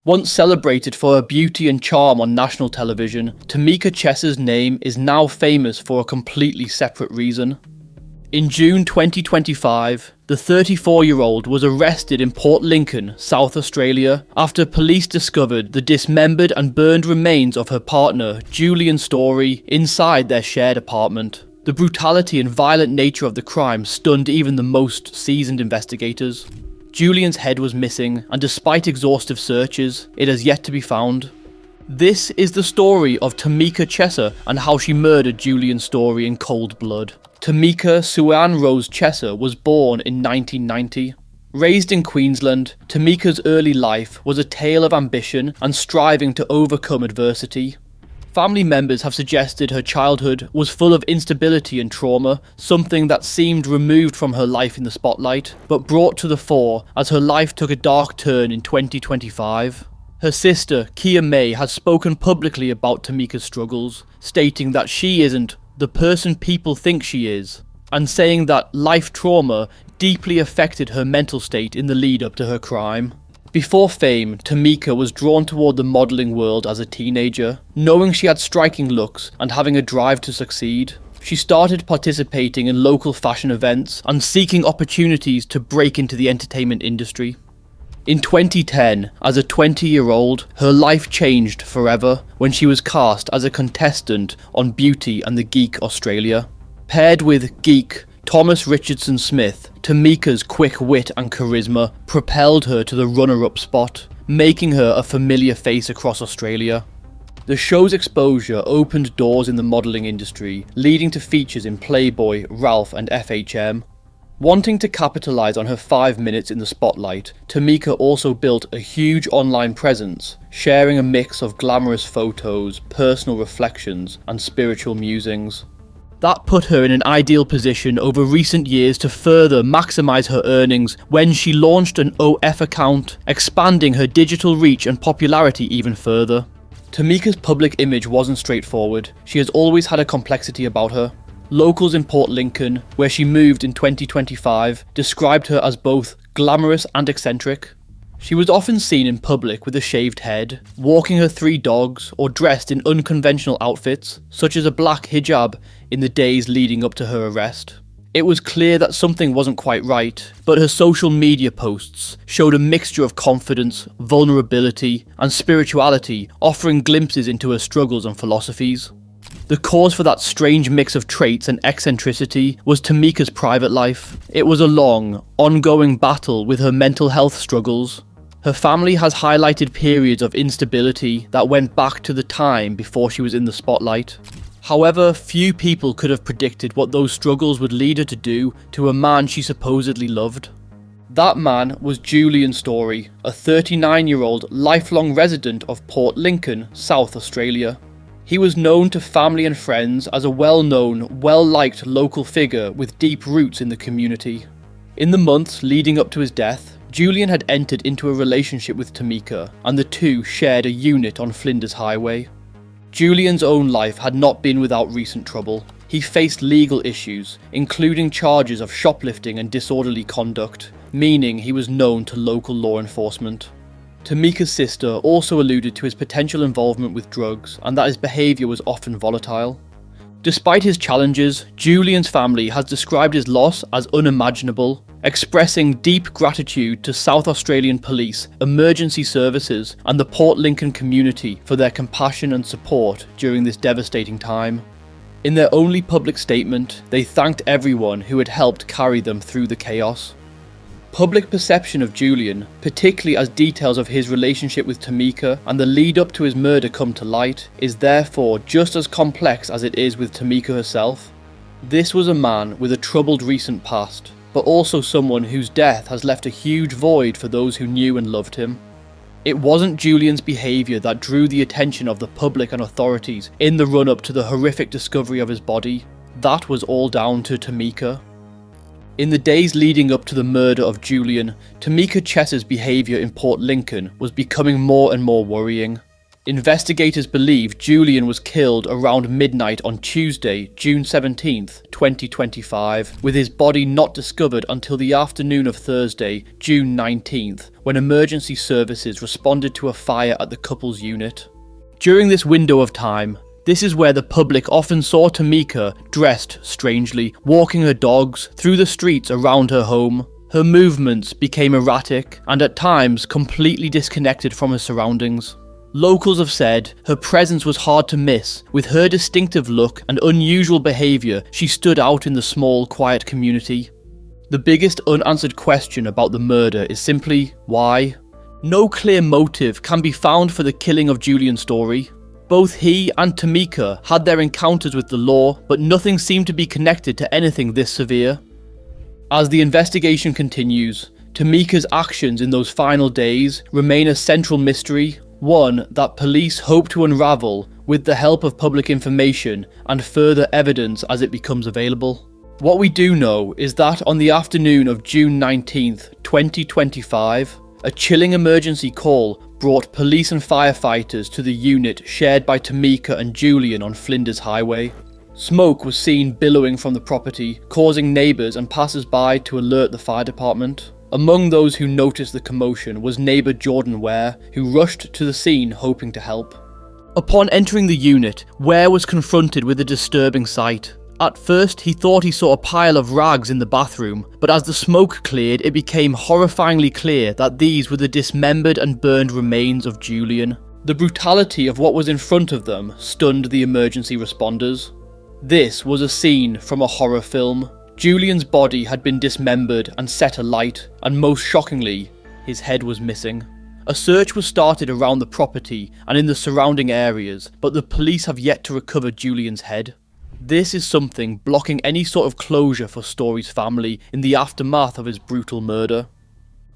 Once celebrated for her beauty and charm on national television, Tamika Chesser's name is now famous for a completely separate reason. In June 2025, the 34-year-old was arrested in Port Lincoln, South Australia, after police discovered the dismembered and burned remains of her partner, Julian Story, inside their shared apartment. The brutality and violent nature of the crime stunned even the most seasoned investigators. Julian's head was missing, and despite exhaustive searches, it has yet to be found. This is the story of Tamika Chesser and how she murdered Julian Story in cold blood. Tamika Suan Rose Chesser was born in 1990. Raised in Queensland, Tamika's early life was a tale of ambition and striving to overcome adversity. Family members have suggested her childhood was full of instability and trauma, something that seemed removed from her life in the spotlight, but brought to the fore as her life took a dark turn in 2025. Her sister, Kia May, has spoken publicly about Tamika's struggles, stating that she isn't the person people think she is, and saying that life trauma deeply affected her mental state in the lead up to her crime. Before fame, Tamika was drawn toward the modelling world as a teenager, knowing she had striking looks and having a drive to succeed. She started participating in local fashion events and seeking opportunities to break into the entertainment industry. In 2010, as a 20-year-old, her life changed forever when she was cast as a contestant on Beauty and the Geek Australia. Paired with Geek, Thomas Richardson Smith, Tamika's quick wit and charisma propelled her to the runner-up spot, making her a familiar face across Australia. The show's exposure opened doors in the modelling industry, leading to features in Playboy, Ralph and FHM. Wanting to capitalise on her 5 minutes in the spotlight, Tamika also built a huge online presence, sharing a mix of glamorous photos, personal reflections and spiritual musings. That put her in an ideal position over recent years to further maximise her earnings when she launched an OF account, expanding her digital reach and popularity even further. Tamika's public image wasn't straightforward. She has always had a complexity about her. Locals in Port Lincoln, where she moved in 2025, described her as both glamorous and eccentric. She was often seen in public with a shaved head, walking her 3 dogs, or dressed in unconventional outfits, such as a black hijab, in the days leading up to her arrest. It was clear that something wasn't quite right, but her social media posts showed a mixture of confidence, vulnerability, and spirituality, offering glimpses into her struggles and philosophies. The cause for that strange mix of traits and eccentricity was Tamika's private life. It was a long, ongoing battle with her mental health struggles. Her family has highlighted periods of instability that went back to the time before she was in the spotlight. However, few people could have predicted what those struggles would lead her to do to a man she supposedly loved. That man was Julian Story, a 39-year-old lifelong resident of Port Lincoln, South Australia. He was known to family and friends as a well-known, well-liked local figure with deep roots in the community. In the months leading up to his death, Julian had entered into a relationship with Tamika, and the two shared a unit on Flinders Highway. Julian's own life had not been without recent trouble. He faced legal issues, including charges of shoplifting and disorderly conduct, meaning he was known to local law enforcement. Tamika's sister also alluded to his potential involvement with drugs and that his behaviour was often volatile. Despite his challenges, Julian's family has described his loss as unimaginable, expressing deep gratitude to South Australian Police, emergency services and the Port Lincoln community for their compassion and support during this devastating time. In their only public statement, they thanked everyone who had helped carry them through the chaos. Public perception of Julian, particularly as details of his relationship with Tamika and the lead up to his murder come to light, is therefore just as complex as it is with Tamika herself. This was a man with a troubled recent past, but also someone whose death has left a huge void for those who knew and loved him. It wasn't Julian's behaviour that drew the attention of the public and authorities in the run-up to the horrific discovery of his body. That was all down to Tamika. In the days leading up to the murder of Julian, Tamika Chesser's behaviour in Port Lincoln was becoming more and more worrying. Investigators believe Julian was killed around midnight on Tuesday, June 17th, 2025, with his body not discovered until the afternoon of Thursday, June 19th, when emergency services responded to a fire at the couple's unit. During this window of time, this is where the public often saw Tamika dressed strangely, walking her dogs through the streets around her home. Her movements became erratic and at times completely disconnected from her surroundings. Locals have said her presence was hard to miss. With her distinctive look and unusual behaviour, she stood out in the small, quiet community. The biggest unanswered question about the murder is simply why? No clear motive can be found for the killing of Julian Story. Both he and Tamika had their encounters with the law, but nothing seemed to be connected to anything this severe. As the investigation continues, Tamika's actions in those final days remain a central mystery, one that police hope to unravel with the help of public information and further evidence as it becomes available. What we do know is that on the afternoon of June 19th, 2025, a chilling emergency call brought police and firefighters to the unit shared by Tamika and Julian on Flinders Highway. Smoke was seen billowing from the property, causing neighbours and passers-by to alert the fire department. Among those who noticed the commotion was neighbour Jordan Ware, who rushed to the scene hoping to help. Upon entering the unit, Ware was confronted with a disturbing sight. At first, he thought he saw a pile of rags in the bathroom, but as the smoke cleared, it became horrifyingly clear that these were the dismembered and burned remains of Julian. The brutality of what was in front of them stunned the emergency responders. This was a scene from a horror film. Julian's body had been dismembered and set alight, and most shockingly, his head was missing. A search was started around the property and in the surrounding areas, but the police have yet to recover Julian's head. This is something blocking any sort of closure for Story's family in the aftermath of his brutal murder.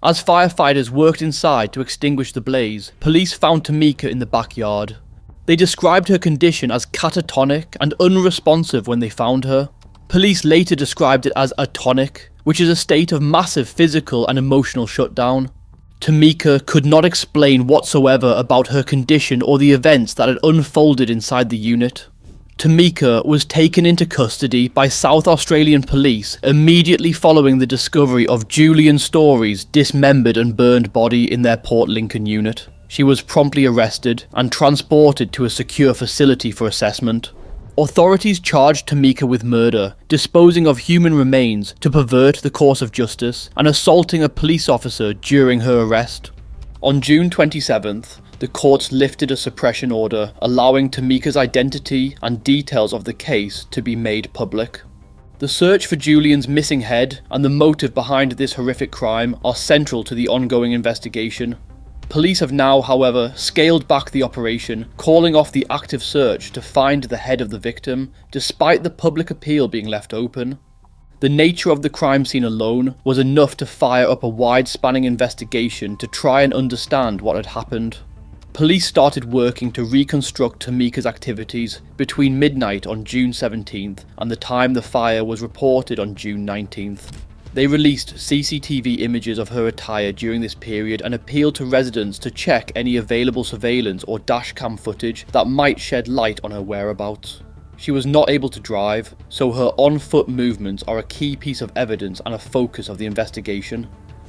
As firefighters worked inside to extinguish the blaze, police found Tamika in the backyard. They described her condition as catatonic and unresponsive when they found her. Police later described it as atonic, which is a state of massive physical and emotional shutdown. Tamika could not explain whatsoever about her condition or the events that had unfolded inside the unit. Tamika was taken into custody by South Australian police immediately following the discovery of Julian Story's dismembered and burned body in their Port Lincoln unit. She was promptly arrested and transported to a secure facility for assessment. Authorities charged Tamika with murder, disposing of human remains to pervert the course of justice, and assaulting a police officer during her arrest. On June 27th, the courts lifted a suppression order allowing Tamika's identity and details of the case to be made public. The search for Julian's missing head and the motive behind this horrific crime are central to the ongoing investigation. Police have now, however, scaled back the operation, calling off the active search to find the head of the victim, despite the public appeal being left open. The nature of the crime scene alone was enough to fire up a wide-spanning investigation to try and understand what had happened. Police started working to reconstruct Tamika's activities between midnight on June 17th and the time the fire was reported on June 19th. They released CCTV images of her attire during this period and appealed to residents to check any available surveillance or dashcam footage that might shed light on her whereabouts. She was not able to drive, so her on-foot movements are a key piece of evidence and a focus of the investigation.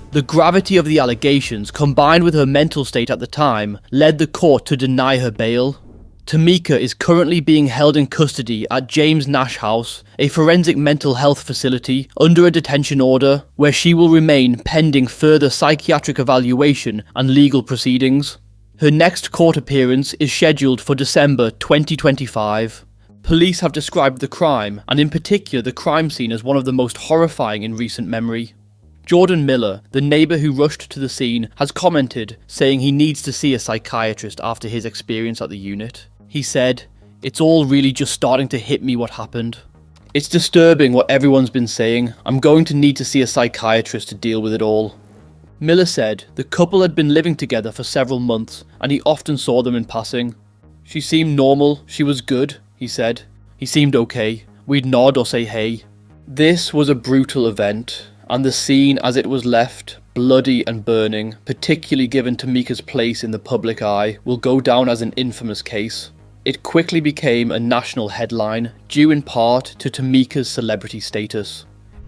The gravity of the allegations, combined with her mental state at the time, led the court to deny her bail. Tamika is currently being held in custody at James Nash House, a forensic mental health facility, under a detention order, where she will remain pending further psychiatric evaluation and legal proceedings. Her next court appearance is scheduled for December 2025. Police have described the crime, and in particular the crime scene, as one of the most horrifying in recent memory. Jordan Miller, the neighbour who rushed to the scene, has commented, saying he needs to see a psychiatrist after his experience at the unit. He said, "It's all really just starting to hit me what happened. It's disturbing what everyone's been saying. I'm going to need to see a psychiatrist to deal with it all." Miller said the couple had been living together for several months and he often saw them in passing. "She seemed normal, she was good," he said. "He seemed okay. We'd nod or say hey." This was a brutal event, and the scene as it was left bloody and burning, particularly given Tamika's place in the public eye, will go down as an infamous case. It quickly became a national headline, due in part to Tamika's celebrity status.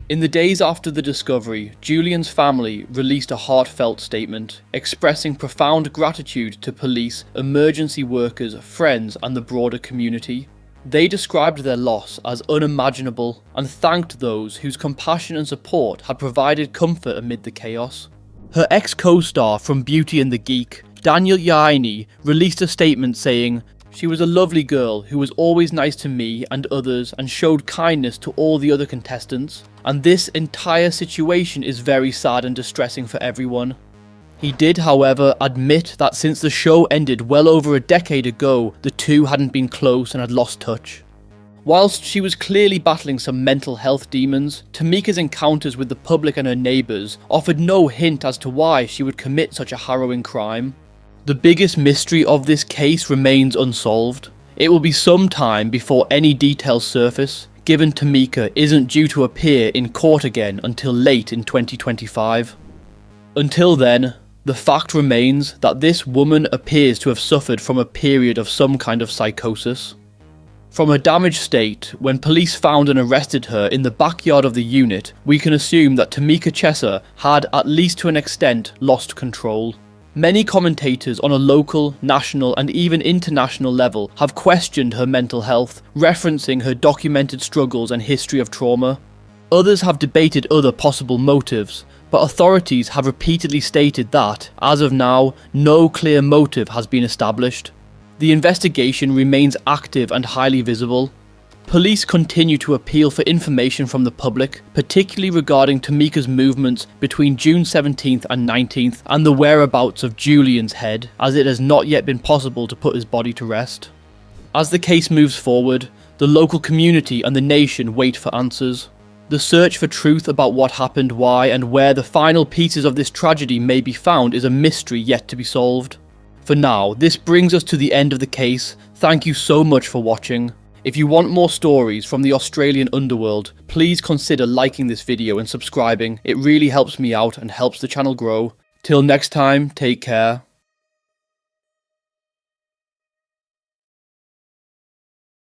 In the days after the discovery, Julian's family released a heartfelt statement, expressing profound gratitude to police, emergency workers, friends, and the broader community. They described their loss as unimaginable and thanked those whose compassion and support had provided comfort amid the chaos. Her ex-co-star from Beauty and the Geek, Daniel Yaini, released a statement saying, "She was a lovely girl who was always nice to me and others and showed kindness to all the other contestants, and this entire situation is very sad and distressing for everyone." He did, however, admit that since the show ended well over a decade ago, the two hadn't been close and had lost touch. Whilst she was clearly battling some mental health demons, Tamika's encounters with the public and her neighbours offered no hint as to why she would commit such a harrowing crime. The biggest mystery of this case remains unsolved. It will be some time before any details surface, given Tamika isn't due to appear in court again until late in 2025. Until then, the fact remains that this woman appears to have suffered from a period of some kind of psychosis. From her damaged state, when police found and arrested her in the backyard of the unit, we can assume that Tamika Chesser had, at least to an extent, lost control. Many commentators on a local, national, and even international level have questioned her mental health, referencing her documented struggles and history of trauma. Others have debated other possible motives, but authorities have repeatedly stated that, as of now, no clear motive has been established. The investigation remains active and highly visible. Police continue to appeal for information from the public, particularly regarding Tamika's movements between June 17th and 19th and the whereabouts of Julian's head, as it has not yet been possible to put his body to rest. As the case moves forward, the local community and the nation wait for answers. The search for truth about what happened, why, and where the final pieces of this tragedy may be found is a mystery yet to be solved. For now, this brings us to the end of the case. Thank you so much for watching. If you want more stories from the Australian underworld, please consider liking this video and subscribing. It really helps me out and helps the channel grow. Till next time, take care.